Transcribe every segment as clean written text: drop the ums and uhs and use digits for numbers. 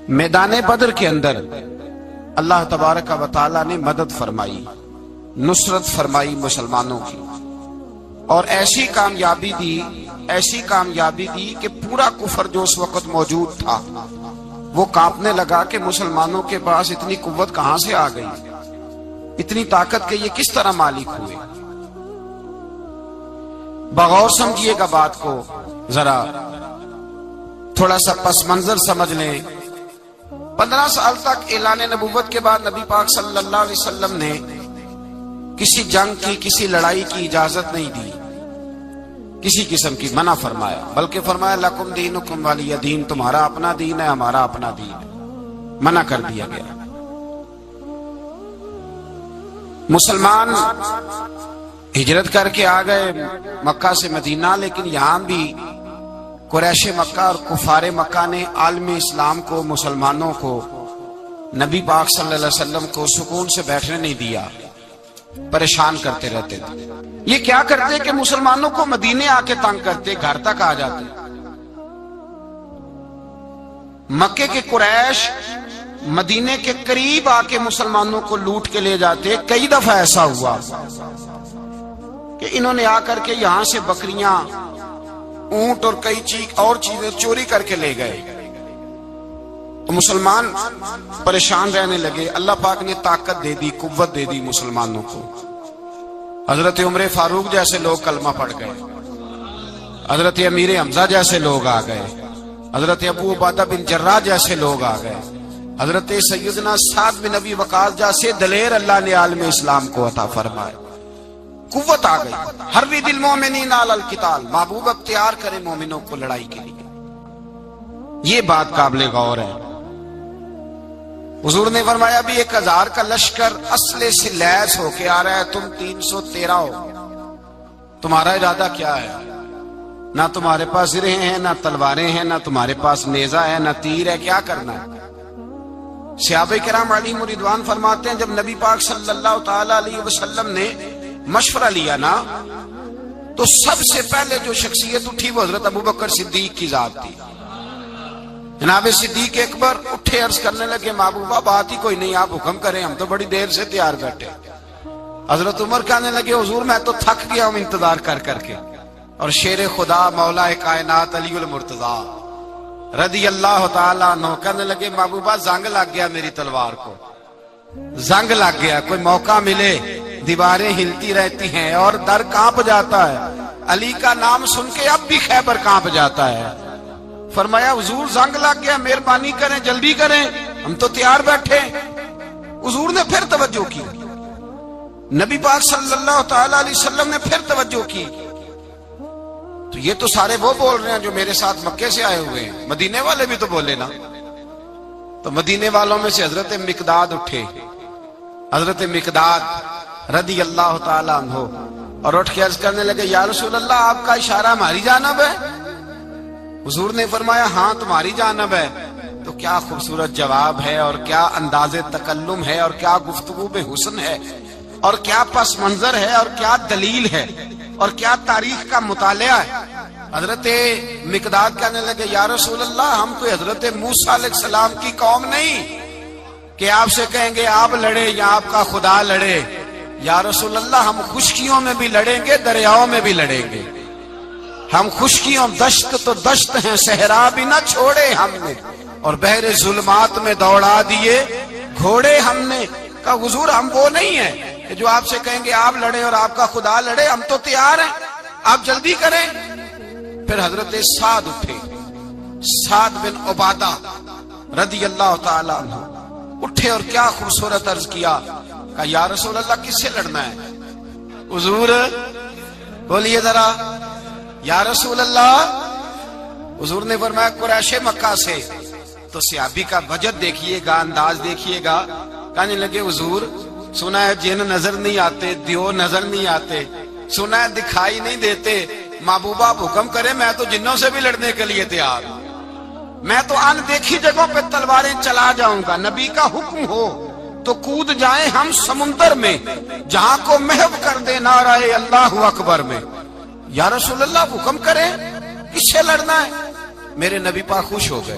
میدان بدر کے اندر اللہ تبارک و تعالی نے مدد فرمائی، نصرت فرمائی مسلمانوں کی، اور ایسی کامیابی دی کہ پورا کفر جو اس وقت موجود تھا وہ کانپنے لگا کہ مسلمانوں کے پاس اتنی قوت کہاں سے آ گئی، اتنی طاقت کے یہ کس طرح مالک ہوئے۔ بغور سمجھیے گا بات کو، ذرا تھوڑا سا پس منظر سمجھ لیں۔ 15 سال تک اعلان نبوت کے بعد نبی پاک صلی اللہ علیہ وسلم نے کسی جنگ کی، کسی لڑائی کی اجازت نہیں دی، کسی قسم کی منع فرمایا، بلکہ فرمایا لکم دینکم ولی دین، تمہارا اپنا دین ہے، ہمارا اپنا دین ہے، منع کر دیا گیا۔ مسلمان ہجرت کر کے آ گئے مکہ سے مدینہ، لیکن یہاں بھی قریش مکہ اور کفار مکہ نے عالم اسلام کو، مسلمانوں کو، نبی پاک صلی اللہ علیہ وسلم کو سکون سے بیٹھنے نہیں دیا، پریشان کرتے رہتے تھے۔ یہ کیا کرتے کہ مسلمانوں کو مدینے آ کے تنگ کرتے، گھر تک آ جاتے۔ مکے کے قریش مدینے کے قریب آ کے مسلمانوں کو لوٹ کے لے جاتے۔ کئی دفعہ ایسا ہوا کہ انہوں نے آ کر کے یہاں سے بکریاں، اونٹ اور کئی اور چیزیں چوری کر کے لے گئے۔ مسلمان پریشان رہنے لگے۔ اللہ پاک نے طاقت دے دی، قوت دے دی مسلمانوں کو۔ حضرت عمر فاروق جیسے لوگ کلمہ پڑھ گئے، حضرت امیر حمزہ جیسے لوگ آ گئے، حضرت ابو عبیدہ بن جراح جیسے لوگ آ گئے، حضرت سیدنا سعد بن ابی وقاص جیسے دلیر اللہ نے عالم اسلام کو عطا فرمائے۔ قوت آ گئی۔ حرِّضِ المؤمنین علی القتال، محبوب اختیار کرے مومنوں کو لڑائی کے لیے۔ یہ بات قابل غور ہے۔ حضور نے فرمایا بھی 1000 کا لشکر اسلحے سے لیس ہو کے آ رہا ہے، تم 313 ہو، تمہارا ارادہ کیا ہے؟ نہ تمہارے پاس زرہیں ہیں، نہ تلواریں ہیں، نہ تمہارے پاس نیزہ ہے، نہ تیر ہے، کیا کرنا ہے؟ صحابہ کرام علیہم رضوان فرماتے ہیں جب نبی پاک صلی اللہ تعالی علیہ وسلم نے مشورہ لیا نا، تو سب سے پہلے جو شخصیت اٹھی وہ حضرت ابوبکر صدیق کی ذات تھی۔ جناب صدیق اکبر اٹھے، عرض کرنے لگے محبوبہ بات ہی کوئی نہیں، آپ حکم کریں، ہم تو بڑی دیر سے تیار بیٹھے۔ حضرت عمر کہنے لگے حضور میں تو تھک گیا ہوں انتظار کر کر کے۔ اور شیر خدا مولا کائنات علی المرتضیٰ رضی اللہ تعالیٰ عنہ کہنے لگے محبوبہ زنگ لگ گیا میری تلوار کو، زنگ لگ گیا، کوئی موقع ملے دیواریں ہلتی رہتی ہیں اور در کانپ جاتا ہے، علی کا نام سن کے اب بھی خیبر کانپ جاتا ہے۔ فرمایا حضور زنگ لگ گیا، مہربانی کریں، جلدی کریں، ہم تو تیار بیٹھے۔ حضور نے پھر توجہ کی، نبی پاک صلی اللہ تعالی علیہ وسلم نے پھر توجہ کی۔ تو یہ تو سارے وہ بول رہے ہیں جو میرے ساتھ مکے سے آئے ہوئے ہیں، مدینے والے بھی تو بولے نا۔ تو مدینے والوں میں سے حضرت مقداد اٹھے، حضرت مقداد رضی اللہ تعالیٰ عنہ، اور اٹھ کے عرض کرنے لگے یا رسول اللہ آپ کا اشارہ ہماری جانب ہے؟ حضور نے فرمایا ہاں تمہاری جانب ہے۔ تو کیا خوبصورت جواب ہے، اور کیا انداز تکلم ہے، اور کیا گفتگو بے حسن ہے، اور کیا پس منظر ہے، اور کیا دلیل ہے، اور کیا تاریخ کا مطالعہ ہے۔ حضرت مقداد کہنے لگے یا رسول اللہ ہم کوئی حضرت موسیٰ علیہ السلام کی قوم نہیں کہ آپ سے کہیں گے آپ لڑے یا آپ کا خدا لڑے۔ یا رسول اللہ ہم خشکیوں میں بھی لڑیں گے، دریاؤں میں بھی لڑیں گے، ہم خشکیوں دشت تو دشت ہیں، صحرا بھی نہ چھوڑے ہم نے، اور بحر ظلمات میں دوڑا دیے گھوڑے ہم نے۔ کہا حضور ہم وہ نہیں ہیں کہ جو آپ سے کہیں گے آپ لڑیں اور آپ کا خدا لڑے، ہم تو تیار ہیں، آپ جلدی کریں۔ پھر حضرت سعد اٹھے، سعد بن عبادہ رضی اللہ تعالی عنہ اٹھے اور کیا خوبصورت عرض کیا، کہا یا رسول اللہ کس سے لڑنا ہے؟ حضور بولیے ذرا یا رسول اللہ۔ حضور نے فرمایا قریش مکہ سے۔ تو صحابی کا وجد دیکھیے گا، انداز دیکھیے گا، کہنے لگے حضور سنا ہے جن نظر نہیں آتے، دیو نظر نہیں آتے، سنا ہے دکھائی نہیں دیتے، محبوبہ آپ حکم کرے میں تو جنوں سے بھی لڑنے کے لیے تیار ہوں، میں تو ان دیکھی جگہوں پہ تلواریں چلا جاؤں گا، نبی کا حکم ہو تو کود جائیں ہم سمندر میں، جہاں کو محو کر دے نعرہ اللہ اکبر میں۔ یا رسول اللہ حکم کریں کس سے لڑنا ہے؟ میرے نبی پاک خوش ہو گئے،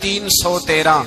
313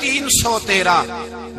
313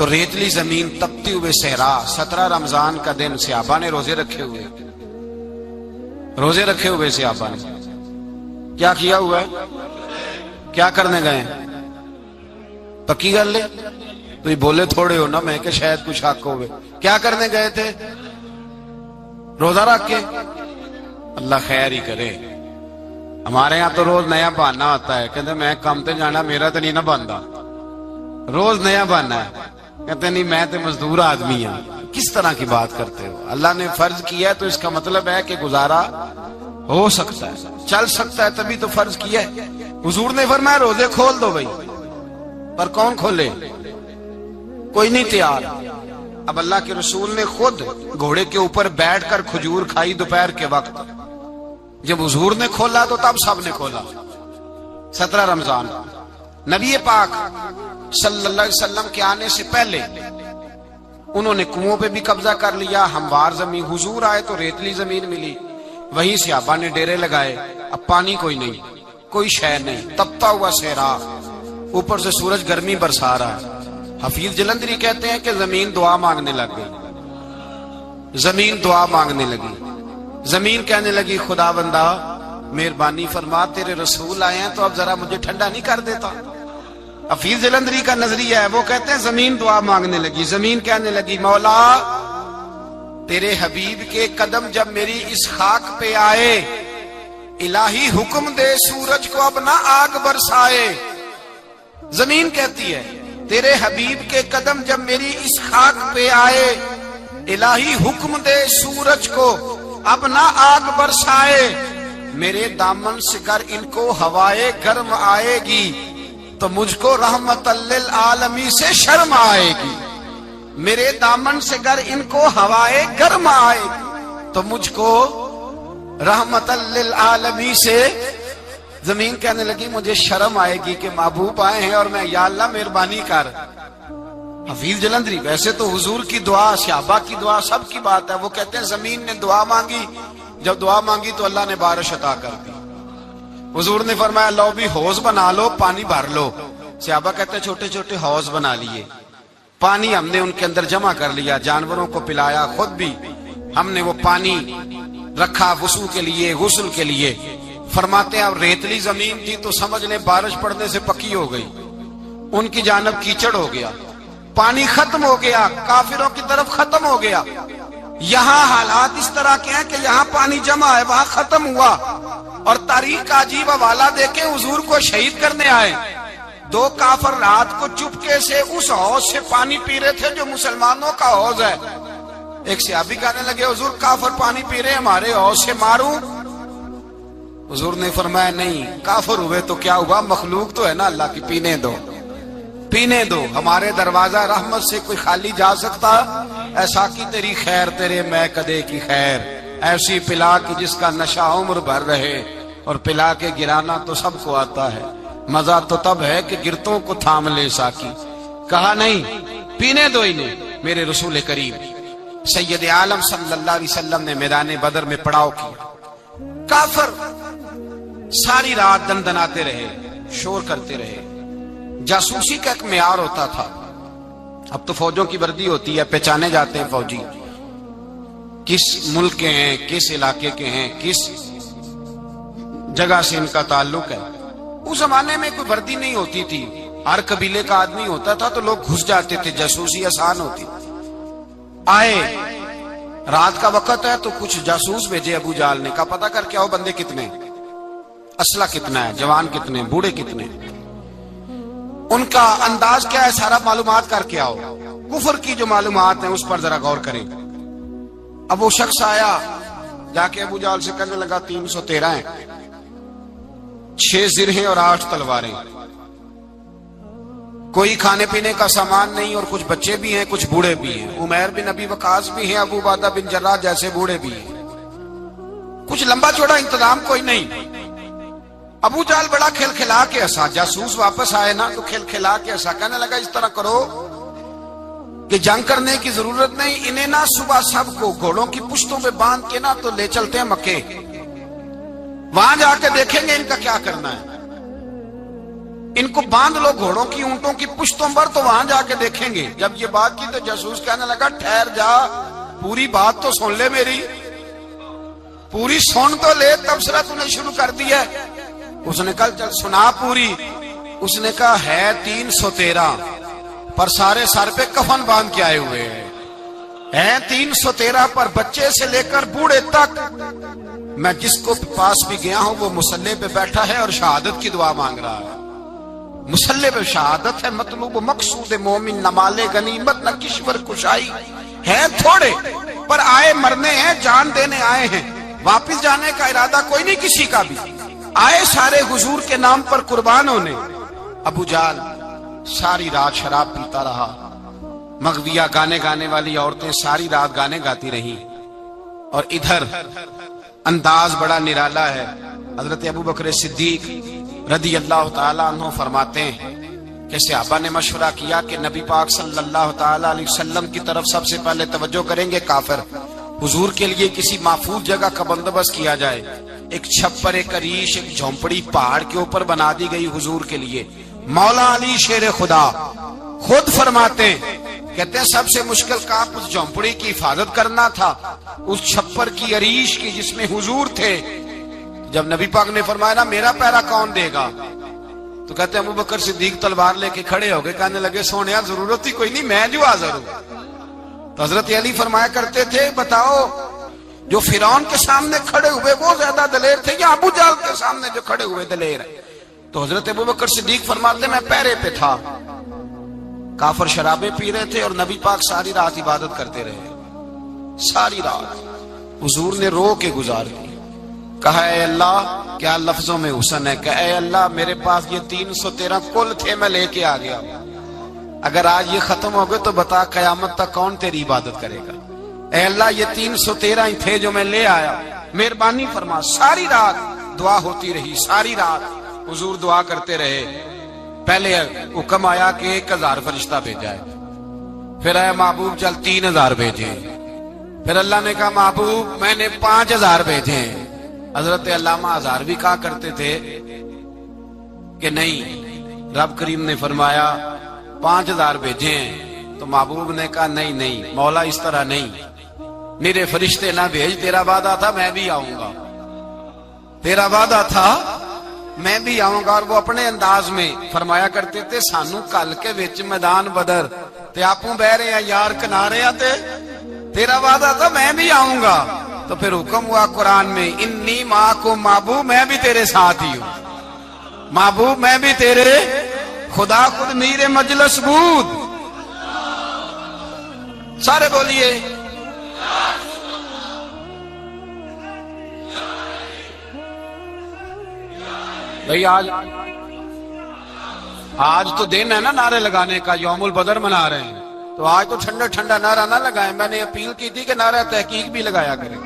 تو ریتلی زمین، تپتی ہوئے صحرا، 17 رمضان کا دن صحابہ نے روزے رکھے ہوئے، روزے رکھے ہوئے صحابہ نے کیا کیا ہوا ہے؟ کیا کرنے گئے؟ پکی گل لے تو بولے تھوڑے ہو نا، میں کہ شاید کچھ حق ہوئے، کیا کرنے گئے تھے؟ روزہ رکھ کے۔ اللہ خیر ہی کرے، ہمارے یہاں تو روز نیا بہانا ہوتا ہے، کہتے میں کام تے جانا، میرا تو نہیں نہ بنتا، روز نیا بہانا ہے، کہتے نہیں میں تو مزدور آدمی ہوں۔ کس طرح کی بات کرتے ہو؟ اللہ نے فرض کیا ہے تو اس کا مطلب ہے کہ گزارا ہو سکتا ہے، چل سکتا ہے، تبھی تو فرض کیا ہے۔ حضور نے فرمایا روزے کھول دو بھائی، پر کون کھولے؟ کوئی نہیں تیار۔ اب اللہ کے رسول نے خود گھوڑے کے اوپر بیٹھ کر کھجور کھائی دوپہر کے وقت، جب حضور نے کھولا تو تب سب نے کھولا۔ 17 رمضان نبی پاک صلی اللہ علیہ وسلم کے آنے سے پہلے انہوں نے کنووں پہ بھی قبضہ کر لیا، ہموار زمین، حضور آئے تو ریتلی زمین ملی، وہیں صحابہ نے ڈیرے لگائے۔ اب پانی کوئی نہیں، کوئی شے نہیں، تپتا ہوا صحرا، اوپر سے سورج گرمی برسا رہا ہے۔ حفیظ جلندری کہتے ہیں کہ زمین دعا مانگنے لگ گئی، زمین دعا مانگنے لگی، زمین کہنے لگی خدا بندہ مہربانی فرما، تیرے رسول آئے ہیں تو اب ذرا مجھے ٹھنڈا نہیں کر دیتا۔ حفیظ جلندری کا نظریہ ہے، وہ کہتے ہیں زمین دعا مانگنے لگی، زمین کہنے لگی مولا تیرے حبیب کے قدم جب میری اس خاک پہ آئے، الہی حکم دے سورج کو اب نہ آگ برسائے۔ زمین کہتی ہے تیرے حبیب کے قدم جب میری اس خاک پہ آئے، الہی حکم دے سورج کو اب نہ آگ برسائے، میرے دامن سے گر ان کو ہوائے گرم آئے گی تو مجھ کو رحمت للعالمین سے شرم آئے گی، میرے دامن سے گر ان کو ہوائے گرم آئے گی تو مجھ کو رحمت للعالمین سے۔ زمین کہنے لگی مجھے شرم آئے گی کہ محبوب آئے ہیں اور میں، یا اللہ مہربانی کر۔ حفیظ جلندری، ویسے تو حضور کی دعا، صحابہ کی دعا سب کی بات ہے، وہ کہتے ہیں زمین نے دعا مانگی، جب دعا مانگی تو اللہ نے بارش عطا کر دی۔ حضور نے فرمایا لو بھی حوض بنا لو، پانی بھر لو۔ صحابہ کہتے ہیں چھوٹے چھوٹے حوض بنا لیے، پانی ہم نے ان کے اندر جمع کر لیا، جانوروں کو پلایا، خود بھی ہم نے وہ پانی رکھا وضو کے لیے، غسل کے لیے۔ فرماتے ہیں اب ریتلی زمین تھی تو سمجھ لیں بارش پڑنے سے پکی ہو گئی، ان کی جانب کیچڑ ہو گیا، پانی ختم ہو گیا، کافروں کی طرف ختم ہو گیا۔ یہاں حالات اس طرح کے ہیں کہ یہاں پانی جمع ہے، وہاں ختم ہوا، اور تاریخ کا عجیب حوالہ دیکھیں، حضور کو شہید کرنے آئے 2 کافر رات کو چپکے سے اس حوض سے پانی پی رہے تھے جو مسلمانوں کا حوض ہے۔ ایک صحابی کہنے لگے حضور کافر پانی پی رہے، ہمارے حوض سے ماروں؟ حضور نے فرمایا نہیں، کافر ہوئے تو کیا ہوا، مخلوق تو ہے نا اللہ کی، پینے دو، پینے دو، ہمارے دروازہ رحمت سے کوئی خالی جا سکتا؟ ایسا کی تیری خیر تیرے میں کدے کی خیر، ایسی پلا کی جس کا نشہ عمر بھر رہے، اور پلا کے گرانا تو سب کو آتا ہے، مزہ تو تب ہے کہ گرتوں کو تھام لے ساکی۔ کہا نہیں، پینے دو انہیں۔ میرے رسول کریم سید عالم صلی اللہ علیہ وسلم نے میدان بدر میں پڑاؤ کیا، کافر ساری رات دندناتے رہے، شور کرتے رہے۔ جاسوسی کا ایک معیار ہوتا تھا، اب تو فوجوں کی وردی ہوتی ہے، پہچانے جاتے ہیں فوجی کس ملک کے ہیں، کس علاقے کے ہیں، کس جگہ سے ان کا تعلق ہے۔ اس زمانے میں کوئی وردی نہیں ہوتی تھی، ہر قبیلے کا آدمی ہوتا تھا تو لوگ گھس جاتے تھے، جاسوسی آسان ہوتی۔ آئے رات کا وقت ہے تو کچھ جاسوس بھیجے ابو جہل نے، کہا پتہ کر کے آؤ بندے کتنے، اسلحہ کتنا ہے، جوان کتنے، بوڑھے کتنے، ان کا انداز کیا ہے، سارا معلومات کر کے آؤ، کفر کی جو معلومات ہیں اس پر ذرا غور کریں۔ اب وہ شخص آیا، جا کے ابو جہل سے کہنے لگا 313 ہیں، 6 زر ہیں اور 8 تلواریں، کوئی کھانے پینے کا سامان نہیں، اور کچھ بچے بھی ہیں، کچھ بوڑھے بھی ہیں، عمیر بن ابی وقاص بھی ہیں، ابو عبیدہ بن جراح جیسے بوڑھے بھی ہیں، کچھ لمبا چوڑا انتظام کوئی نہیں۔ ابو جہل بڑا کھلکھلا کے ہنسا، جاسوس واپس آئے نا تو کھلکھلا کے ہنسا، کہنے لگا اس طرح کرو کہ جنگ کرنے کی ضرورت نہیں، انہیں نا صبح سب کو گھوڑوں کی پشتوں پہ باندھ کے نا تو لے چلتے ہیں مکے، وہاں جا کے دیکھیں گے ان کا کیا کرنا ہے۔ ان کو باندھ لو گھوڑوں کی اونٹوں کی پشتوں پر تو وہاں جا کے دیکھیں گے. جب یہ بات کی تو جاسوس کہنے لگا ٹھہر جا, پوری بات تو سن لے, میری پوری سن تو لے, تبصرہ تو نے شروع کر دیا. اس نے کہا چل سنا پوری. اس نے کہا ہے 313 پر سارے سر پہ کفن باندھ کے آئے ہوئے ہیں 313 پر بچے سے لے کر بوڑھے تک. میں جس کو پاس بھی گیا ہوں وہ مصلی پہ بیٹھا ہے اور شہادت کی دعا مانگ رہا ہے. مصلی پہ شہادت ہے, مطلوب مقصود مومن نہ مال غنیمت نہ کشور کشائی ہے, تھوڑے پر آئے مرنے ہیں, جان دینے آئے ہیں, واپس جانے کا ارادہ کوئی نہیں کسی کا بھی, آئے سارے حضور کے نام پر قربان ہونے. ابو جہل ساری رات شراب پیتا رہا, مغویہ گانے گانے والی عورتیں ساری رات گانے گاتی رہیں, اور ادھر انداز بڑا نرالا ہے. حضرت ابو بکر صدیق رضی اللہ تعالیٰ عنہ فرماتے ہیں کہ صحابہ نے مشورہ کیا کہ نبی پاک صلی اللہ تعالیٰ علیہ وسلم کی طرف سب سے پہلے توجہ کریں گے کافر. حضور کے لیے کسی محفوظ جگہ کا بندوبست کیا جائے. ایک چھپر, ایک عریش, ایک جھونپڑی پہاڑ کے اوپر بنا دی گئی حضور کے لیے. مولا علی شیر خدا خود فرماتے ہیں, کہتے ہیں سب سے مشکل کام اس جھونپڑی کی حفاظت کرنا تھا, اس چھپر کی عریش کی جس میں حضور تھے. جب نبی پاک نے فرمایا نا میرا پیرا کون دے گا, تو کہتے ہیں ابو بکر صدیق تلوار لے کے کھڑے ہو گئے, کہنے لگے سونیا ضرورت ہی کوئی نہیں, میں جو حاضر ہوں. تو حضرت علی فرمایا کرتے تھے بتاؤ جو فرعون کے سامنے کھڑے ہوئے وہ زیادہ دلیر تھے یا ابو جہل کے سامنے جو کھڑے ہوئے دلیر ہیں؟ تو حضرت ابو بکر صدیق فرماتے میں پیرے پہ تھا. کافر شرابیں پی رہے تھے اور نبی پاک ساری رات عبادت کرتے رہے, ساری رات حضور نے رو کے گزار دی. کہا اے اللہ, کیا لفظوں میں حسن ہے, کہ اے اللہ میرے پاس یہ 313 کل تھے, میں لے کے آ گیا, اگر آج یہ ختم ہو گئے تو بتا قیامت تک کون تیری عبادت کرے گا. اے اللہ یہ 313 ہی تھے جو میں لے آیا, مہربانی فرما. ساری رات دعا ہوتی رہی, ساری رات حضور دعا کرتے رہے. پہلے حکم آیا کہ 1000 فرشتہ بھیجا ہے, پھر اے محبوب چل 3000 بھیجے, پھر اللہ نے کہا محبوب میں نے 5000 بھیجے. حضرت علامہ ہزار بھی کہا کرتے تھے کہ نہیں, رب کریم نے فرمایا 5000 بھیجے ہیں, تو محبوب نے کہا نہیں نہیں مولا اس طرح نہیں, میرے فرشتے نہ بھیج, تیرا وعدہ تھا میں بھی آؤں گا, تیرا وعدہ تھا میں بھی آؤں گا. اور وہ اپنے انداز میں فرمایا کرتے تھے سانو کل کے وچ میدان بدر تے آپوں بہ رہے ہیں یار کنارے آتے, تیرا وعدہ تھا میں بھی آؤں گا. تو پھر حکم ہوا قرآن میں انی معکم, محبوب میں بھی تیرے ساتھ ہی ہوں, محبوب میں بھی تیرے, خدا خود میر مجلس بود. سارے بولیے بھئی. آج تو دن ہے نا نعرے لگانے کا, یوم البدر منا رہے ہیں, تو آج تو ٹھنڈا ٹھنڈا نعرہ نہ لگائیں. میں نے اپیل کی تھی کہ نعرہ تحقیق بھی لگایا کریں.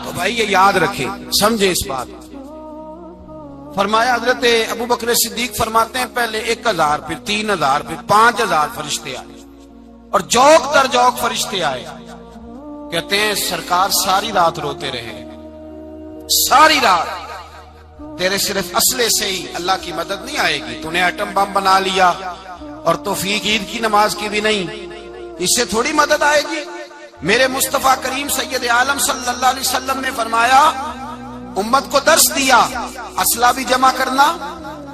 تو بھائی یہ یاد رکھیں, سمجھے اس بات. فرمایا حضرت ابو بکر صدیق فرماتے ہیں پہلے 1000 پھر 3000 پھر 5000 فرشتے آئے, اور جوک در جوک فرشتے آئے. کہتے ہیں سرکار ساری رات روتے رہے, ساری رات. تیرے صرف اسلحے سے ہی اللہ کی مدد نہیں آئے گی, تو نے ایٹم بم بنا لیا اور توفیق عید کی نماز کی بھی نہیں, اس سے تھوڑی مدد آئے گی. میرے مصطفیٰ کریم سید عالم صلی اللہ علیہ وسلم نے فرمایا, امت کو درس دیا, اسلحہ بھی جمع کرنا,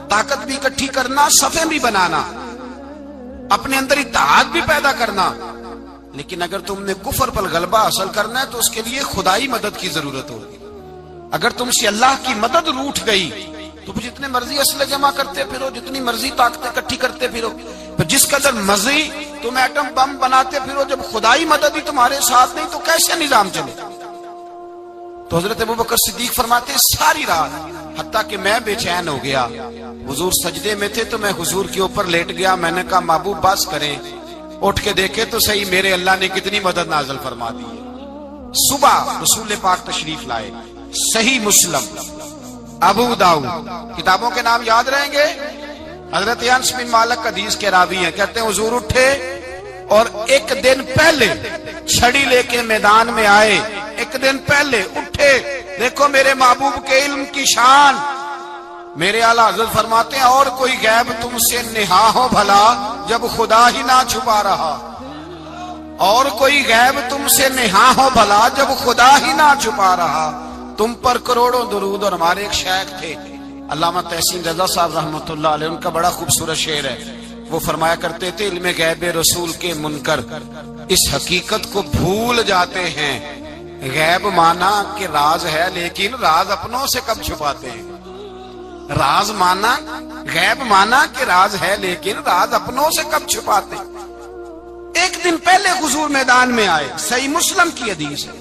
طاقت بھی اکٹھی کرنا, صفیں بھی بنانا, اپنے اندر اتحاد بھی پیدا کرنا. لیکن اگر تم نے کفر پر غلبہ حاصل کرنا ہے تو اس کے لیے خدائی مدد کی ضرورت ہوگی. اگر تم سے اللہ کی مدد روٹ گئی تو جتنے مرضی اسلحے جمع کرتے پھرو, جتنی مرضی طاقتیں اکٹھی کرتے پھرو, جس قدر مرضی تم ایٹم بم بناتے پھرو, جب خدائی مدد ہی تمہارے ساتھ نہیں تو کیسے نظام چلے. تو حضرت ابو بکر صدیق فرماتے ساری رات, حتیٰ کہ میں بے چین ہو گیا. حضور سجدے میں تھے تو میں حضور کے اوپر لیٹ گیا. میں نے کہا محبوب بس کریں, اٹھ کے دیکھے تو صحیح میرے اللہ نے کتنی مدد نازل فرما دی ہے. صبح رسول پاک تشریف لائے, صحیح مسلم, ابو داؤد, کتابوں کے نام یاد رہیں گے. حضرت انس بن مالک حدیث کے راوی ہیں, کہتے ہیں حضور اٹھے اور ایک دن پہلے چھڑی لے کے میدان میں آئے, ایک دن پہلے اٹھے. دیکھو میرے محبوب کے علم کی شان. میرے اعلیٰ حضرت فرماتے ہیں اور کوئی غیب تم سے نہا ہو بھلا جب خدا ہی نہ چھپا رہا. اور کوئی غیب تم سے نہا ہو بھلا جب خدا ہی نہ چھپا رہا. تم پر کروڑوں درود. اور ہمارے ایک شیخ تھے علامہ تحسین رضا صاحب رحمۃ اللہ علیہ, ان کا بڑا خوبصورت شعر ہے. وہ فرمایا کرتے تھے علم غیب رسول کے منکر اس حقیقت کو بھول جاتے ہیں. غیب مانا کہ راز ہے لیکن راز اپنوں سے کب چھپاتے ہیں. راز مانا, غیب مانا کہ راز ہے لیکن راز اپنوں سے کب چھپاتے ہیں. ایک دن پہلے حضور میدان میں آئے, صحیح مسلم کی حدیث ہے,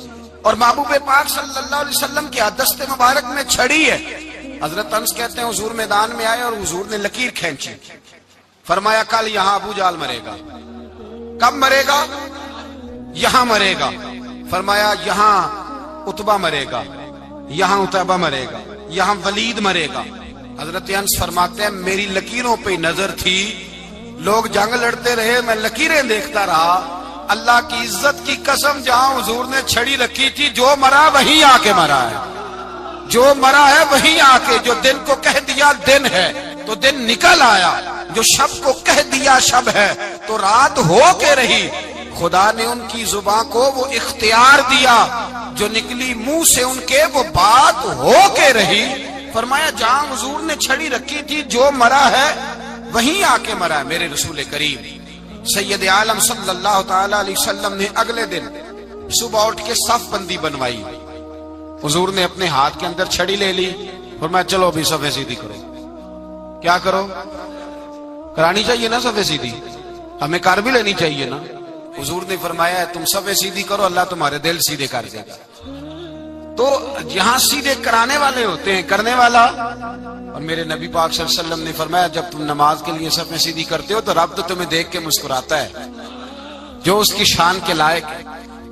اور محبوب پاک صلی اللہ علیہ وسلم کی دست مبارک میں چھڑی ہے. حضرت انس کہتے ہیں حضور میدان میں آئے اور حضور نے لکیر کھینچی. فرمایا کل یہاں ابو جال مرے گا. کب مرے گا؟ یہاں مرے گا. فرمایا یہاں عتبہ مرے گا, یہاں عتبہ مرے گا, یہاں ولید مرے گا. حضرت انس فرماتے ہیں میری لکیروں پہ نظر تھی, لوگ جنگ لڑتے رہے, میں لکیریں دیکھتا رہا. اللہ کی عزت کی قسم جہاں حضور نے چھڑی رکھی تھی جو مرا وہیں آ کے مرا ہے. جو مرا ہے وہیں آ کے. جو دن کو کہہ دیا دن ہے تو دن نکل آیا. جو شب کو کہہ دیا شب ہے تو رات ہو کے رہی. خدا نے ان کی زباں کو وہ اختیار دیا, جو نکلی منہ سے ان کے وہ بات ہو کے رہی. فرمایا جہاں حضور نے چھڑی رکھی تھی جو مرا ہے وہیں آ کے مرا ہے. میرے رسول کریم سید عالم صلی اللہ تعالی علیہ وسلم نے اگلے دن صبح اٹھ کے صف بندی بنوائی. حضور نے اپنے ہاتھ کے اندر چھڑی لے لی. فرمایا چلو ابھی صفیں سیدھی کرو. کیا کرو؟ کرانی چاہیے نا صفیں سیدھی, ہمیں کر بھی لینی چاہیے نا. حضور نے فرمایا تم صفیں سیدھی کرو, اللہ تمہارے دل سیدھے کر دے گا. تو یہاں سیدھے کرانے والے ہوتے ہیں, کرنے والا. اور میرے نبی پاک صلی اللہ علیہ وسلم نے فرمایا جب تم نماز کے لیے صفیں سیدھی کرتے ہو تو رب تو تمہیں دیکھ کے مسکراتا ہے جو اس کی شان کے لائق ہے.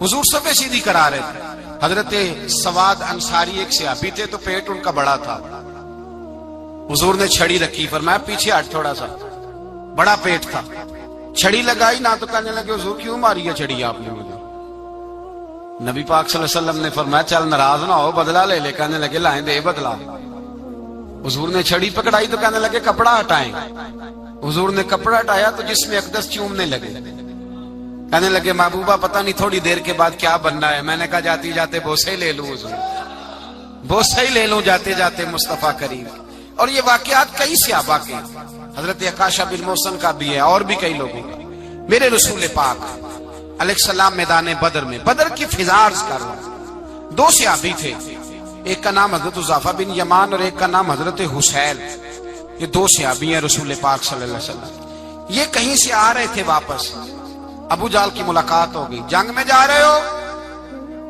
حضور صفیں سیدھی کرا رہے تھے. حضرت سواد انصاری ایک صحابی تھے تو پیٹ ان کا بڑا تھا. حضور نے چھڑی رکھی. فرمایا پیچھے ہٹ تھوڑا سا, بڑا پیٹ تھا. چھڑی لگائی نہ تو کہنے لگے حضور کیوں ماری ہے چھڑی آپ نے مجھے. نبی پاک صلی اللہ علیہ وسلم نے فرمایا چل ناراض نہ ہو, بدلہ لے لے. کہنے لگے لائیں دے بدلہ. حضور نے چھڑی پکڑائی تو کہنے لگے کپڑا ہٹائیں. حضور نے کپڑا ہٹایا تو جس میں اقدس چومنے لگے. کہنے لگے محبوبہ پتہ نہیں تھوڑی دیر کے بعد کیا بننا ہے. میں نے کہا جاتی جاتے بوسے لے لوں حضور, بوسے لے لوں جاتے جاتے مصطفیٰ کریم. اور یہ واقعات کئی صحابہ کے, حضرت عکاشہ بن محسن کا بھی ہے اور بھی کئی لوگوں کا. میرے رسول پاک علیہ السلام میدان بدر میں, بدر کی فضا عرض کر رہا ہوں. دو صحابی تھے, ایک کا نام حضرت حذیفہ بن یمان اور ایک کا نام حضرت حسیل. یہ دو صحابی ہیں رسول پاک صلی اللہ علیہ وسلم. یہ کہیں سے آ رہے تھے واپس, ابو جال کی ملاقات ہو گئی. جنگ میں جا رہے ہو,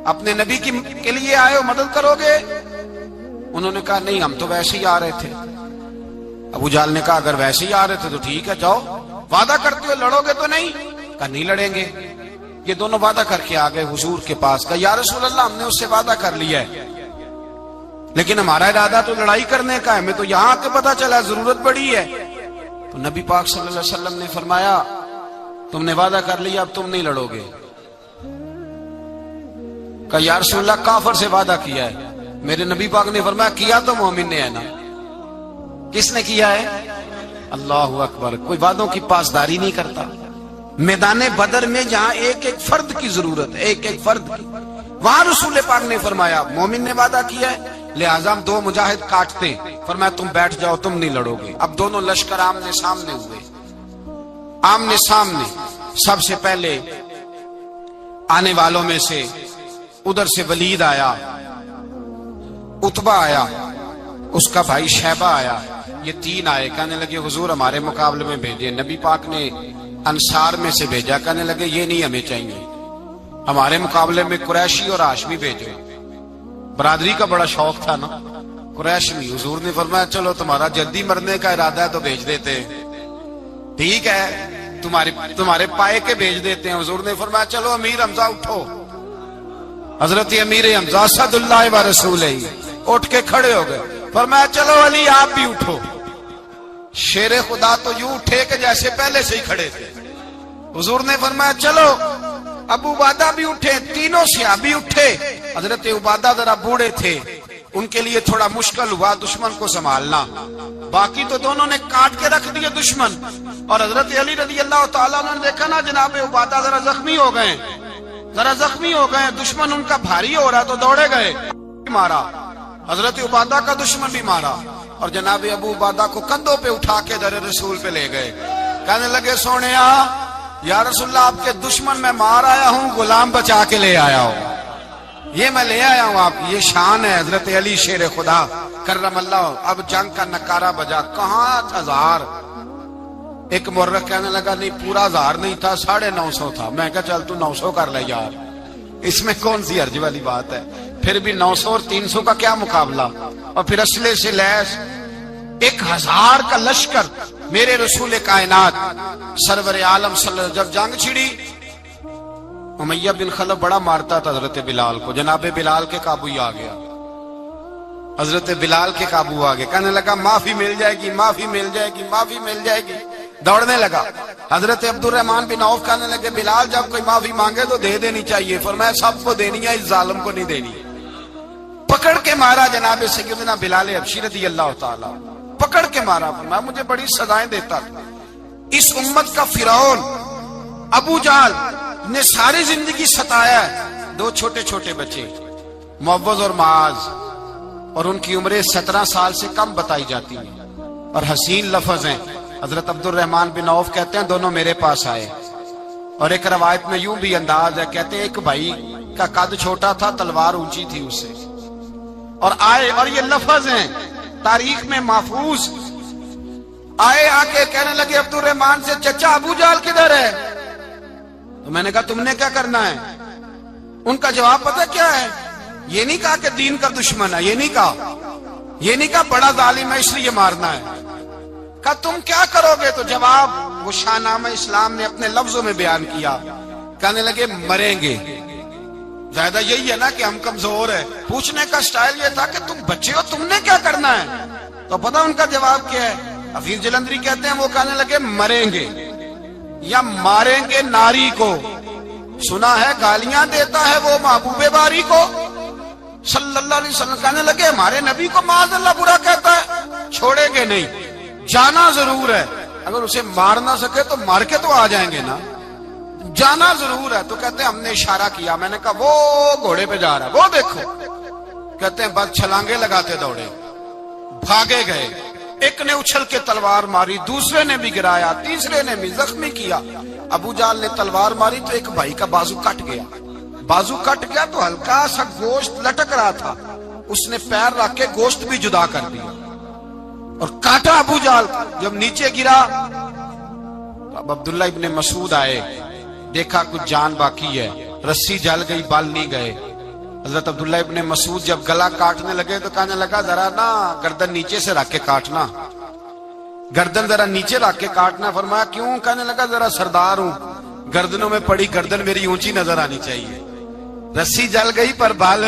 اپنے نبی کے لیے آئے ہو, مدد کرو گے؟ انہوں نے کہا نہیں ہم تو ویسے ہی آ رہے تھے. ابو جال نے کہا اگر ویسے ہی آ رہے تھے تو ٹھیک ہے جاؤ. وعدہ کرتے ہو لڑو گے تو نہیں؟ کہا نہیں لڑیں گے. یہ دونوں وعدہ کر کے آ گئے حضور کے پاس. کہا یا رسول اللہ ہم نے اس سے وعدہ کر لیا ہے لیکن ہمارا ارادہ تو لڑائی کرنے کا ہے, ہمیں تو یہاں آ کے پتا چلا ضرورت پڑی ہے. تو نبی پاک صلی اللہ علیہ وسلم نے فرمایا تم نے وعدہ کر لیا اب تم نہیں لڑو گے. کہا یا رسول اللہ کافر سے وعدہ کیا ہے. میرے نبی پاک نے فرمایا کیا تو مومن نے ہے نا. کس نے کیا ہے؟ اللہ اکبر. کوئی وعدوں کی پاسداری نہیں کرتا. میدان بدر میں جہاں ایک ایک فرد کی ضرورت ہے, ایک ایک فرد کی, وہاں رسول پاک نے فرمایا مومن نے وعدہ کیا ہے لہذا ہم دو مجاہد کاٹتے. فرمایا تم بیٹھ جاؤ تم نہیں لڑو گے. اب دونوں لشکر آمنے سامنے ہوئے, آمنے سامنے. سب سے پہلے آنے والوں میں سے ادھر سے ولید آیا, عتبہ آیا, اس کا بھائی شیبہ آیا. یہ تین آئے. کہنے لگے حضور ہمارے مقابلے میں بھیجے. نبی پاک نے انصار میں سے بھیجا. کہنے لگے یہ نہیں ہمیں چاہیے, ہمارے مقابلے میں قریشی اور ہاشمی بھیجو. برادری کا بڑا شوق تھا نا قریش میں. حضور نے فرمایا چلو تمہارا جلدی مرنے کا ارادہ ہے تو بھیج دیتے ہیں, ٹھیک ہے تمہارے پائے کے بھیج دیتے ہیں. حضور نے فرمایا چلو امیر حمزہ اٹھو. حضرت امیر حمزہ اسد اللہ و رسولہ اٹھ کے کھڑے ہو گئے. فرمایا چلو علی آپ بھی اٹھو. شیر خدا تو یوں اٹھے کہ جیسے پہلے سے ہی کھڑے تھے. حضور نے فرمایا چلو. ابو عبیدہ بھی اٹھے, تینوں صحابی اٹھے. حضرت عبادہ ذرا بوڑھے تھے، ان کے لیے تھوڑا مشکل ہوا دشمن کو سنبھالنا، باقی تو دونوں نے کاٹ کے رکھ دیے دشمن. اور حضرت علی رضی اللہ تعالیٰ عنہ نے دیکھا نا جناب عبادہ ذرا زخمی ہو گئے، دشمن ان کا بھاری ہو رہا تو دوڑے گئے، مارا حضرت عبادہ کا دشمن بھی مارا، اور جناب ابو عبادہ کو کندھوں پہ اٹھا کے در رسول پہ لے گئے. کہنے لگے سونیا یا رسول اللہ آپ کے دشمن میں مار آیا ہوں، غلام بچا کے لے آیا ہوں، یہ میں لے آیا ہوں آپ کی. یہ شان ہے حضرت علی شیر خدا کرم اللہ. اب جنگ کا نکارہ بجا، کہاں 1000. ایک مورخ کہنے لگا نہیں پورا 1000 نہیں تھا، 950 تھا. میں کہا چل تو 900 کر لے یار، اس میں کون سی حرج والی بات ہے. پھر بھی 900 اور 300 کا کیا مقابلہ. اور پھر اسلحے سے لیس 1000 کا لشکر. میرے رسول کائنات سرور عالم صلی اللہ علیہ وسلم جب جنگ چھڑی، امیہ بن خلف بڑا مارتا تھا حضرت بلال کو، جناب بلال کے قابو ہی آ گیا، حضرت بلال کے قابو آ گئے. کہنے لگا معافی مل جائے گی، معافی مل جائے گی، معافی مل جائے گی. دوڑنے لگا. حضرت عبد الرحمن بن عوف کہنے لگے بلال جب کوئی معافی مانگے تو دے دینی چاہیے. فرمایا سب کو دینی ہے، اس ظالم کو نہیں دینی. پکڑ کے مارا جناب سیدنا بلال حبشی رضی اللہ تعالی، پکڑ کے مارا. فرمایا مجھے بڑی سزائیں دیتا تھا. اس امت کا فرعون ابو جہل نے ساری زندگی ستایا ہے. 2 چھوٹے چھوٹے بچے معوذ اور معاذ، اور ان کی عمریں 17 سال سے کم بتائی جاتی ہیں، اور حسین لفظ ہیں. حضرت عبد الرحمن بن عوف کہتے ہیں دونوں میرے پاس آئے، اور ایک روایت میں یوں بھی انداز ہے، کہتے ہیں ایک بھائی کا قد چھوٹا تھا، تلوار اونچی تھی اس سے، اور آئے، اور یہ لفظ ہیں تاریخ میں محفوظ. آئے آ کے کہنے لگے عبد الرحمن سے چچا ابو جہل کدھر ہے؟ تو میں نے کہا تم نے کیا کرنا ہے؟ ان کا جواب پتہ کیا ہے؟ یہ نہیں کہا کہ دین کا دشمن ہے، یہ نہیں کہا بڑا ظالم ہے اس لیے مارنا ہے. کہا تم کیا کرو گے؟ تو جواب وہ شاہ نامہ اسلام نے اپنے لفظوں میں بیان کیا. کہنے لگے مریں گے. زیادہ یہی ہے نا کہ ہم کمزور ہیں. پوچھنے کا سٹائل یہ تھا کہ تم بچے ہو، تم نے کیا کرنا ہے؟ تو پتہ ان کا جواب کیا ہے؟ حفیظ جلندری کہتے ہیں وہ کہنے لگے مریں گے یا ماریں گے ناری کو. سنا ہے گالیاں دیتا ہے وہ محبوب باری کو صلی اللہ علیہ وسلم. کہنے لگے ہمارے نبی کو معاذ اللہ برا کہتا ہے، چھوڑیں گے نہیں، جانا ضرور ہے. اگر اسے مار نہ سکے تو مار کے تو آ جائیں گے نا، جانا ضرور ہے. تو کہتے ہیں ہم نے اشارہ کیا، میں نے کہا وہ گھوڑے پہ جا رہا ہے، وہ دیکھو. کہتے ہیں بس چھلانگے لگاتے دوڑے، بھاگے گئے. ایک نے اچھل کے تلوار ماری، دوسرے نے بھی گرایا، تیسرے نے بھی زخمی کیا. ابو جہل نے تلوار ماری تو ایک بھائی کا بازو کٹ گیا تو ہلکا سا گوشت لٹک رہا تھا، اس نے پیر رکھ کے گوشت بھی جدا کر دیا اور کاٹا ابو جہل. جب نیچے گرا اب عبداللہ ابن مسعود آئے، دیکھا کچھ جان باقی ہے، رسی جل گئی، بال نہیں گئے. حضرت عبداللہ ابن مسعود جب گلا کاٹنے لگے تو کہنے لگا ذرا نا گردن نیچے سے رکھ کے کاٹنا، گردن ذرا نیچے رکھ کے کاٹنا. فرمایا کیوں؟ کہنے لگا ذرا سردار ہوں، گردنوں میں پڑی گردن میری اونچی نظر آنی چاہیے. رسی جل گئی پر بال.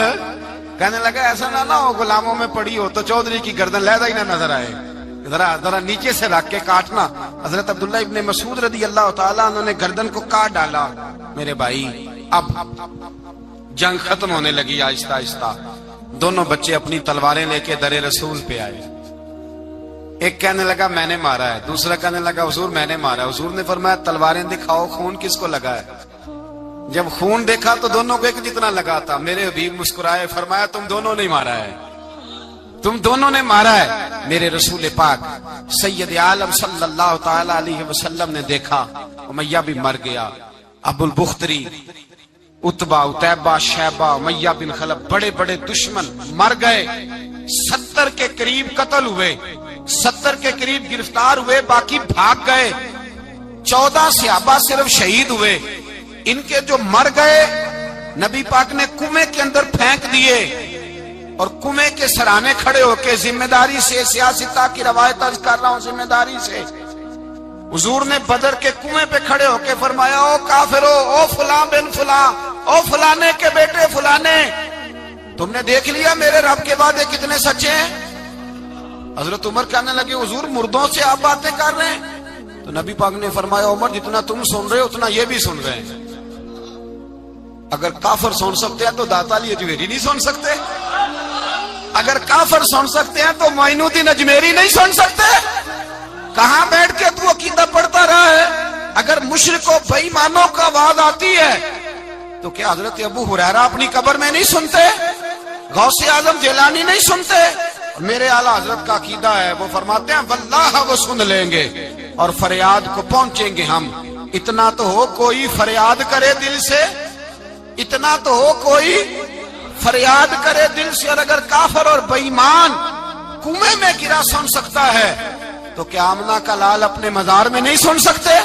کہنے لگا ایسا نہ ہو غلاموں میں پڑی ہو تو چودھری کی گردن لہذا ہی نہ نظر آئے، ذرا نیچے سے رکھ کے کاٹنا. حضرت عبداللہ ابن مسعود رضی اللہ تعالیٰ انہوں نے گردن کو کاٹ ڈالا. میرے بھائی اب جنگ ختم ہونے لگی آہستہ آہستہ. دونوں بچے اپنی تلواریں لے کے در رسول پہ آئے. ایک کہنے لگا میں نے مارا ہے، دوسرا کہنے لگا حضور میں نے مارا ہے. حضور نے فرمایا تلواریں دکھاؤ، خون کس کو لگا ہے؟ جب خون دیکھا تو دونوں کو ایک جتنا لگا تھا. میرے حبیب مسکرائے، فرمایا تم دونوں نے مارا ہے، تم دونوں نے مارا ہے. میرے رسول پاک سید عالم صلی اللہ تعالی علیہ وسلم نے دیکھا امیہ بھی مر گیا. ابو البختری، عتبہ، عتیبہ، شیبہ، امیہ بن خلف، بڑے بڑے دشمن مر گئے. 70 کے قریب قتل ہوئے، 70 کے قریب گرفتار ہوئے، باقی بھاگ گئے. 14 صحابہ صرف شہید ہوئے. ان کے جو مر گئے نبی پاک نے کنویں کے اندر پھینک دیے، اور کنویں کے سرانے کھڑے ہو کے ذمہ داری سے، سیاستہ کی روایت عرض کر رہا ہوں، ذمہ داری سے حضور نے بدر کے کنویں پہ کھڑے ہو کے فرمایا او کافرو، او فلاں بن فلاں، او فلانے کے بیٹے فلانے، تم نے دیکھ لیا میرے رب کے وعدے کتنے سچے ہیں. حضرت عمر کہنے لگے حضور مردوں سے آپ باتیں کر رہے ہیں؟ تو نبی پاک نے فرمایا عمر جتنا تم سن رہے ہو اتنا یہ بھی سن رہے ہیں. اگر کافر سن سکتے ہیں تو داتا علی اجمیری نہیں سن سکتے؟ اگر کافر سن سکتے ہیں تو معین الدین اجمیری نہیں سن سکتے؟ کہاں بیٹھ کے تو عقیدہ پڑھتا رہا ہے؟ اگر مشرکوں بے ایمانوں کا آواز آتی ہے تو کیا حضرت ابو ہریرہ اپنی قبر میں نہیں سنتے؟ غوث اعظم جیلانی نہیں سنتے؟ میرے اعلیٰ حضرت کا عقیدہ ہے، وہ فرماتے ہیں واللہ وہ سن لیں گے اور فریاد کو پہنچیں گے ہم۔ اتنا تو ہو کوئی فریاد کرے دل سے، اتنا تو ہو کوئی فریاد کرے دل سے۔ اور اگر کافر اور بے ایمان کنویں میں گرا سن سکتا ہے تو کیا آمنہ کا لال اپنے مزار میں نہیں سن سکتے؟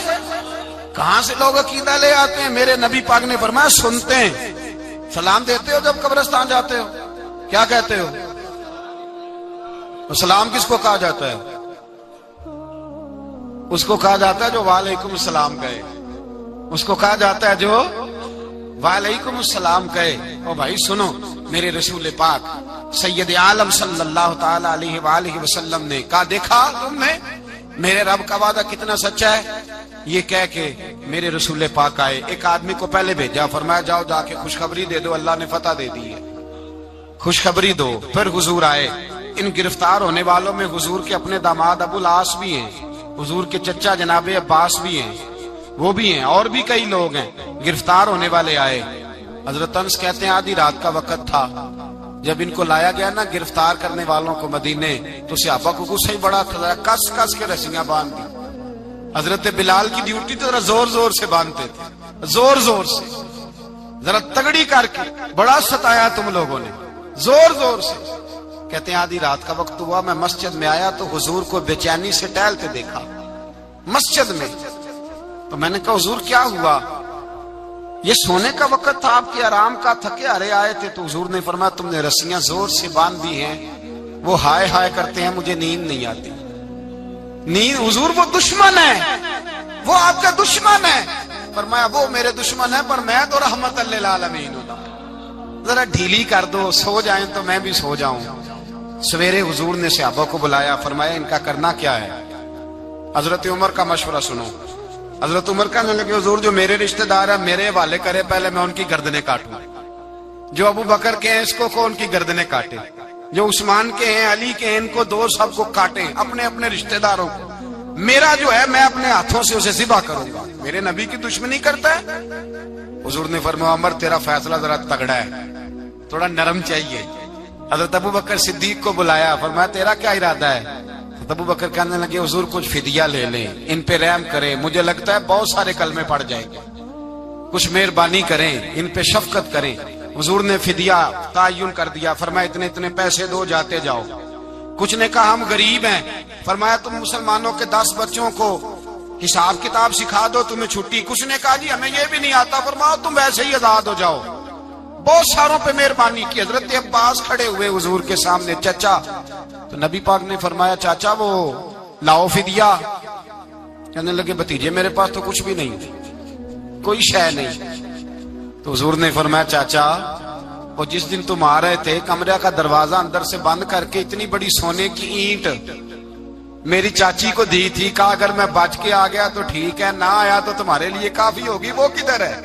کہاں سے لوگ عقیدہ لے آتے ہیں؟ میرے نبی پاک نے فرمایا سنتے ہیں۔ سلام دیتے ہو جب قبرستان جاتے ہو؟ کیا کہتے ہو؟ سلام کس کو کہا جاتا ہے؟ اس کو کہا جاتا ہے جو وعلیکم السلام کہے، اس کو کہا جاتا ہے جو وعلیکم السلام کہے۔ او بھائی سنو، میرے رسول پاک سید عالم صلی اللہ تعالی علیہ وآلہ وسلم نے کہا دیکھا تم نے میرے رب کا وعدہ کتنا سچا ہے؟ یہ کہہ کے میرے رسول پاک آئے، ایک آدمی کو پہلے بھیجا، فرمایا جاؤ جا کے خوشخبری دے دو، اللہ نے فتح دے دی ہے، خوشخبری دو۔ پھر حضور آئے، ان گرفتار ہونے والوں میں حضور کے اپنے داماد ابو العاص بھی ہیں، حضور کے چچا جناب عباس بھی ہیں، وہ بھی ہیں، اور بھی کئی لوگ ہیں گرفتار ہونے والے آئے۔ حضرت انس کہتے ہیں آدھی رات کا وقت تھا، جب ان کو لایا گیا نا گرفتار کرنے والوں کو مدینے، تو صحابہ کو غصہ ہی بڑا تھا، کس کس کے رسیاں باندھ دی۔ حضرت بلال کی ڈیوٹی تو ذرا زور زور سے باندھتے تھے، زور زور سے، ذرا تگڑی کر کے، بڑا ستایا تم لوگوں نے، زور زور سے۔ کہتے ہیں آدھی رات کا وقت ہوا، میں مسجد میں آیا تو حضور کو بے چینی سے ٹہلتے دیکھا مسجد میں، تو میں نے کہا حضور کیا ہوا؟ یہ سونے کا وقت تھا، آپ کے آرام کا، تھکے ہارے آئے تھے، تو حضور نے فرمایا تم نے رسیاں زور سے باندھ دی ہیں، وہ ہائے ہائے کرتے ہیں، مجھے نیند نہیں آتی۔ نیند حضور وہ دشمن ہے، وہ آپ کا دشمن ہے۔ فرمایا وہ میرے دشمن ہے پر میں تو رحمت للعالمین ہوں، ذرا ڈھیلی کر دو، سو جائیں تو میں بھی سو جاؤں۔ سویرے حضور نے صحابہ کو بلایا، فرمایا ان کا کرنا کیا ہے؟ حضرت عمر کا مشورہ سنو۔ حضرت عمر کہنے لگے حضور جو میرے رشتہ دار ہیں میرے حوالے کرے، پہلے میں ان کی گردنیں کاٹوں، جو ابو بکر کے ہیں اس کو ان کی گردنیں کاٹے، جو عثمان کے ہیں علی کے ہیں ان کو دو، سب کو کاٹیں، اپنے اپنے رشتہ داروں کو۔ میرا جو ہے میں اپنے ہاتھوں سے اسے ذبح کروں گا، میرے نبی کی دشمنی کرتا ہے۔ حضور نے فرمایا عمر تیرا فیصلہ ذرا تگڑا ہے، تھوڑا نرم چاہیے۔ حضرت ابو بکر صدیق کو بلایا، فرمایا تیرا کیا ارادہ ہے؟ ابو بکر کہنے لگے حضور کچھ فدیہ لے لیں، ان پہ رحم کریں، مجھے لگتا ہے بہت سارے کلمے پڑ جائیں گے، کچھ مہربانی کریں، ان پہ شفقت کریں۔ حضور نے فدیہ تعین کر دیا، فرمایا اتنے اتنے پیسے دو، جاتے جاؤ۔ کچھ نے کہا ہم غریب ہیں، فرمایا تم مسلمانوں کے 10 بچوں کو حساب کتاب سکھا دو، تمہیں چھٹی۔ کچھ نے کہا جی ہمیں یہ بھی نہیں آتا، فرمایا تم ویسے ہی آزاد ہو جاؤ۔ بہت ساروں پہ مہربانی کی۔ حضرت عباس کھڑے ہوئے حضور کے سامنے، چچا، تو نبی پاک نے فرمایا چاچا وہ لاؤ فدیہ۔ کہنے لگے بھتیجے میرے پاس تو کچھ بھی نہیں، کوئی شے نہیں۔ تو حضور نے فرمایا چاچا وہ جس دن تم آ رہے تھے کمرے کا دروازہ اندر سے بند کر کے اتنی بڑی سونے کی اینٹ میری چاچی کو دی تھی، کہا اگر میں بچ کے آ گیا تو ٹھیک ہے، نہ آیا تو تمہارے لیے کافی ہوگی، وہ کدھر ہے؟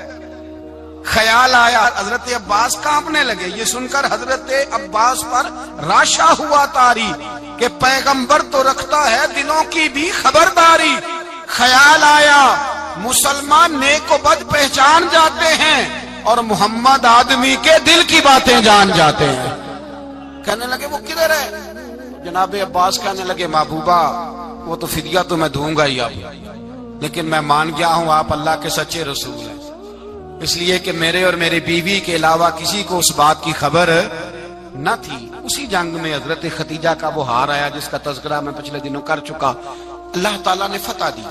خیال آیا، حضرت عباس کانپنے لگے۔ یہ سن کر حضرت عباس پر راشا ہوا طاری کہ پیغمبر تو رکھتا ہے دلوں کی بھی خبرداری۔ خیال آیا مسلمان نیک و بد پہچان جاتے ہیں اور محمد آدمی کے دل کی باتیں جان جاتے ہیں۔ کہنے لگے وہ کدھر ہے؟ جناب عباس کہنے لگے محبوبہ وہ تو فدیہ تو میں دوں گا ہی اب، لیکن میں مان گیا ہوں آپ اللہ کے سچے رسول ہیں، اس لیے کہ میرے اور میری بیوی کے علاوہ کسی کو اس بات کی خبر نہ تھی۔ اسی جنگ میں حضرت ختیجہ کا وہ ہار آیا جس کا تذکرہ میں پچھلے دنوں کر چکا، اللہ تعالیٰ نے فتح دی۔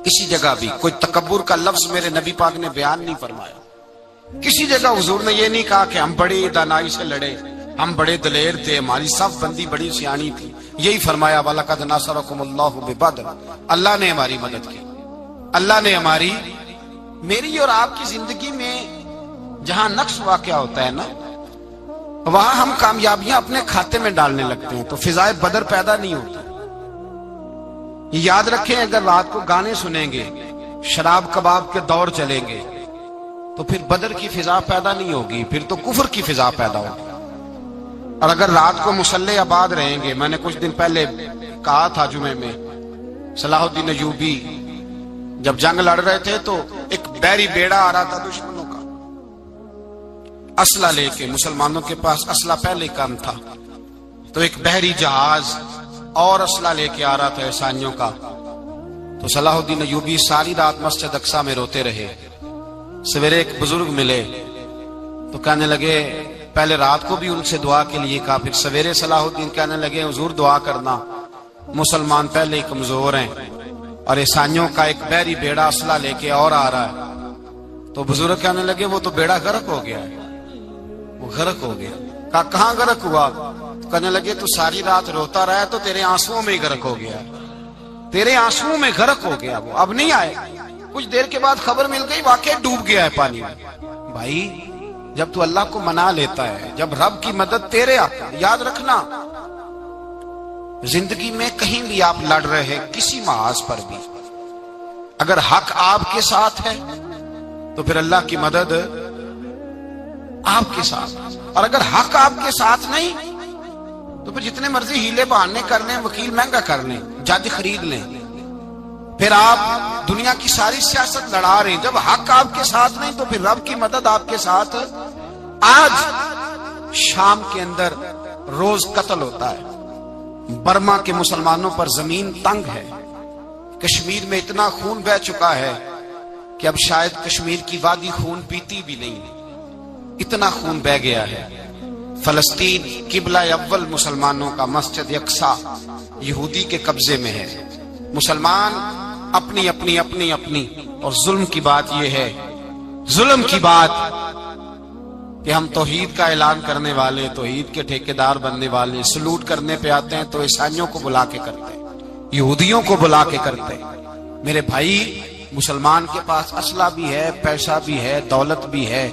کسی جگہ بھی کوئی تکبر کا لفظ میرے نبی پاک نے بیان نہیں فرمایا، کسی جگہ حضور نے یہ نہیں کہا کہ ہم بڑی دانائی سے لڑے، ہم بڑے دلیر تھے، ہماری صف بندی بڑی سیانی تھی، یہی فرمایا وَلَقَدْ نَصَرَكُمُ اللَّهُ بِبَدْرٍ، اللہ نے ہماری مدد کی، اللہ نے ہماری۔ میری اور آپ کی زندگی میں جہاں نقص واقع ہوتا ہے نا، وہاں ہم کامیابیاں اپنے کھاتے میں ڈالنے لگتے ہیں تو فضائے بدر پیدا نہیں ہوتی۔ یاد رکھیں اگر رات کو گانے سنیں گے، شراب کباب کے دور چلیں گے، تو پھر بدر کی فضا پیدا نہیں ہوگی، پھر تو کفر کی فضا پیدا ہوگی۔ اور اگر رات کو مسلح آباد رہیں گے، میں نے کچھ دن پہلے کہا تھا جمعے میں، صلاح الدین ایوبی جب جنگ لڑ رہے تھے تو ایک بحری بیڑا آ رہا تھا دشمنوں کا اسلحہ لے کے، مسلمانوں کے پاس اسلحہ پہلے کم تھا، تو ایک بحری جہاز اور اسلحہ لے کے آ رہا تھا عیسائیوں کا۔ تو صلاح الدین ایوبی ساری رات مسجد اقصی میں روتے رہے۔ سویرے ایک بزرگ ملے تو کہنے لگے، پہلے رات کو بھی ان سے دعا کے لیے کہا، پھر سویرے صلاح الدین کہنے لگے حضور دعا کرنا، مسلمان پہلے ہی کمزور ہیں اور عیسائیوں کا ایک بحری بیڑا اسلحہ لے کے اور آ رہا ہے۔ تو بزرگ کہنے لگے وہ تو بیڑا غرق ہو گیا ہے، وہ غرق ہو گیا۔ کہا کہاں غرق ہوا؟ کہنے لگے تو ساری رات روتا رہا تو تیرے آنسوؤں میں ہی غرق ہو گیا، تیرے آنسوؤں میں غرق ہو گیا، وہ اب نہیں آئے۔ کچھ دیر کے بعد خبر مل گئی واقعی ڈوب گیا ہے پانی میں۔ بھائی جب تو اللہ کو منا لیتا ہے، جب رب کی مدد تیرے آتا ہے، یاد رکھنا زندگی میں کہیں بھی آپ لڑ رہے ہیں، کسی محاذ پر بھی اگر حق آپ کے ساتھ ہے تو پھر اللہ کی مدد آپ کے ساتھ، اور اگر حق آپ کے ساتھ نہیں تو پھر جتنے مرضی ہیلے بہانے کر لیں، وکیل مہنگا کر لیں، جج خرید لیں، پھر آپ دنیا کی ساری سیاست لڑا رہے ہیں، جب حق آپ کے ساتھ نہیں تو پھر رب کی مدد آپ کے ساتھ۔ آج شام کے اندر روز قتل ہوتا ہے، برما کے مسلمانوں پر زمین تنگ ہے، کشمیر میں اتنا خون بہہ چکا ہے کہ اب شاید کشمیر کی وادی خون پیتی بھی نہیں، اتنا خون بہہ گیا ہے۔ فلسطین قبلہ اول مسلمانوں کا مسجد اقصی یہودی کے قبضے میں ہے، مسلمان اپنی اپنی اپنی اپنی، اور ظلم کی بات یہ ہے، ظلم کی بات کہ ہم توحید کا اعلان کرنے والے، توحید کے ٹھیکیدار بننے والے، سلوٹ کرنے پہ آتے ہیں تو عیسائیوں کو بلا کے کرتے ہیں، یہودیوں کو بلا کے کرتے ہیں۔ میرے بھائی مسلمان کے پاس اسلحہ بھی ہے، پیسہ بھی ہے، دولت بھی ہے،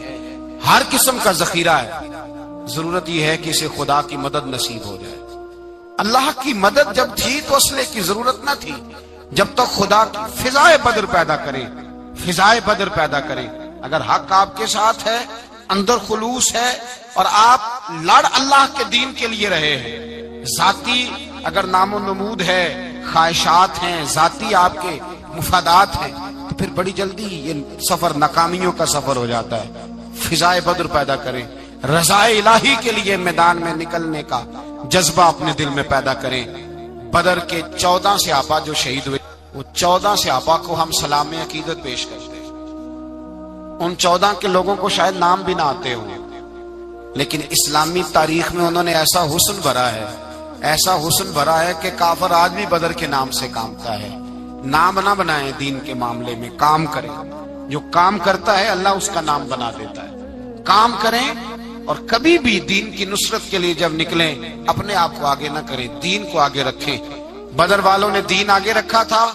ہر قسم کا ذخیرہ ہے، ضرورت یہ ہے کہ اسے خدا کی مدد نصیب ہو جائے۔ اللہ کی مدد جب تھی تو اسلحے کی ضرورت نہ تھی، جب تک خدا کی فضائے بدر پیدا کرے، فضائے بدر پیدا کرے۔ اگر حق آپ کے ساتھ ہے، اندر خلوص ہے اور آپ لڑ اللہ کے دین کے لیے رہے ہیں، ذاتی اگر نام و نمود ہے، خواہشات ہیں، ذاتی آپ کے مفادات ہیں، تو پھر بڑی جلدی یہ سفر ناکامیوں کا سفر ہو جاتا ہے۔ فضائے بدر پیدا کریں، رضائے الہی کے لیے میدان میں نکلنے کا جذبہ اپنے دل میں پیدا کریں۔ بدر کے 14 صحابہ جو شہید ہوئے، وہ 14 صحابہ کو ہم سلام عقیدت پیش کرتے ہیں۔ ان 14 کے لوگوں کو شاید نام بھی نہ آتے ہوں، لیکن اسلامی تاریخ میں انہوں نے ایسا حسن بھرا ہے، ایسا حسن بھرا ہے کہ کافر آج بھی بدر کے نام سے کامتا ہے۔ نام نہ بنائیں دین کے معاملے میں، کام کریں، جو کام کرتا ہے اللہ اس کا نام بنا دیتا ہے۔ کام کریں اور کبھی بھی دین کی نصرت کے لیے جب نکلیں اپنے آپ کو آگے نہ کریں، دین کو آگے رکھیں۔ بدر والوں نے دین آگے رکھا تھا۔